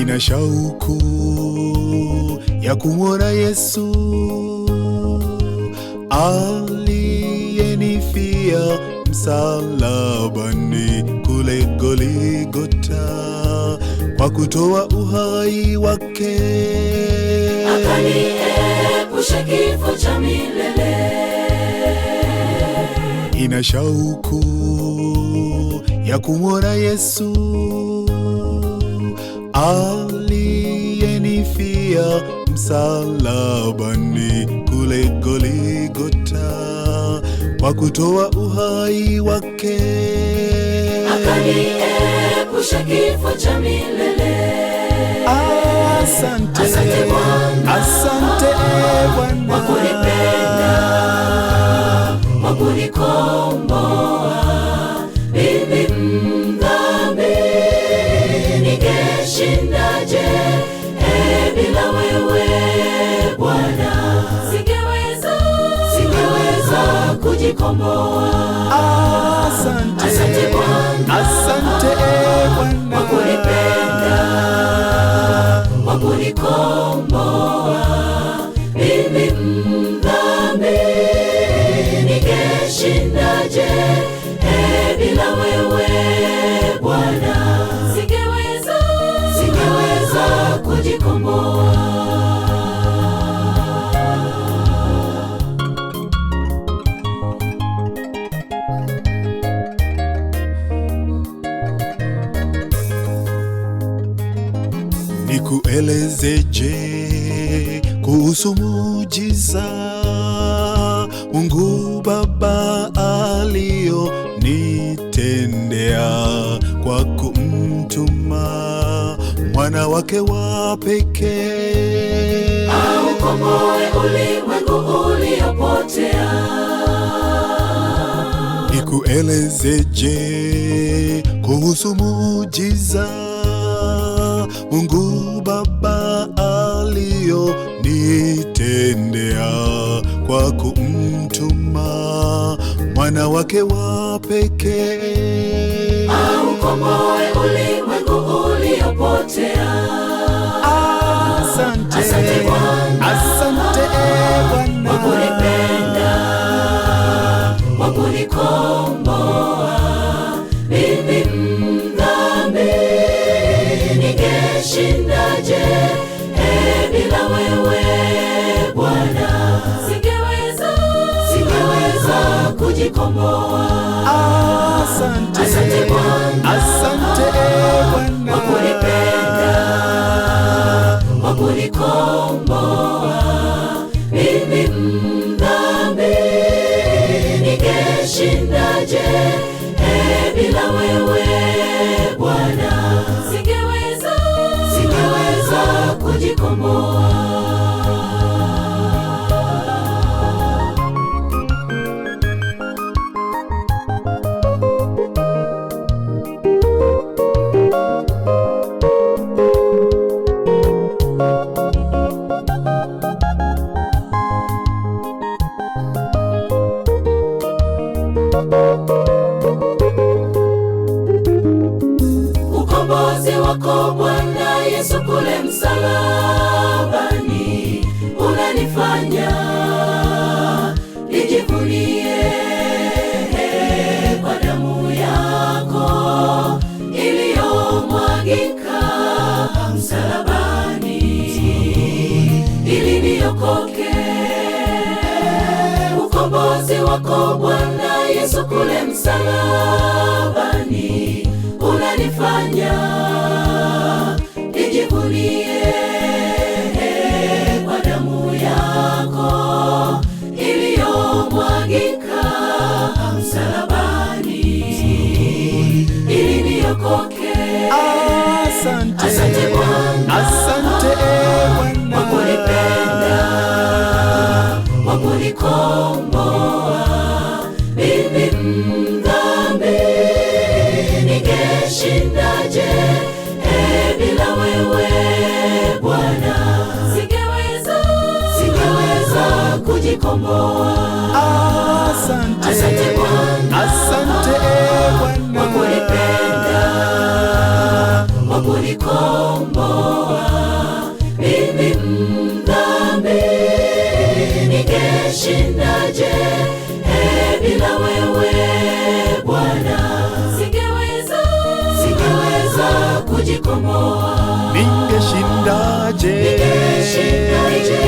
Nina shauku ya kumwona Yesu aliyenifia msalabani kule Golgotha, kwa kutoa uhai wake akaniepusha kifo cha milele. Nina shauku ya kumwona Yesu aliyenifia msalabani kule Golgotha, kwa kutoa uhai wake akaniepusha kifo cha milele. Asante, asante Bwana, asante Bwana kwa kunipenda, kwa kunikomboa mimi mdhambi. Ningeshindaje bila wewe Bwana? Singeweza kujikomboa. Asante, asante Bwana, asante Bwana kwa kunipenda, kwa kunikomboa mimi mdhambi. Ningeshindaje bila wewe Bwana? Singeweza kujikomboa. Nikuelezeje kuhusu muujiza Mungu Baba alionitendea kwa kumtuma mwana wake wa pekee aukomboe ulimwengu uliopotea. Nikuelezeje kuhusu muujiza Mungu Baba alionitendea kwa kumtuma mwana wake wa pekee aukomboe ulimwengu uliopotea. Asante, asante Bwana, asante Bwana kwa kunipenda, kwa kunikomboa mimi mdhambi. Ningeshindaje bila wewe Bwana? Singeweza kujikomboa. Asante, asante Bwana, asante Bwana kwa kunipenda, kwa kunikomboa mimi mdhambi. Ningeshindaje bila wewe Bwana? Singeweza kujikomboa. Ukombozi wako Bwana Yesu kule msalabani unanifanya nijivunie kwa damu yako iliyomwagika msalabani ili niokoke. Ukombozi wako Bwana Yesu kule msalabani unanifanya nijivunie kwa damu yako iliyomwagika msalabani ili niokoke. Asante, asante Bwana, asante Bwana kwa kunipenda, kwa kunikomboa mimi mdhambi. Ningeshindaje bila wewe Bwana? Singeweza kujikomboa. Asante, asante Bwana, asante Bwana kwa kunipenda, kwa kunikomboa mimi mdhambi. Ningeshindaje bila wewe Bwana? Singeweza kujikomboa. Ningeshindaje? Ningeshindaje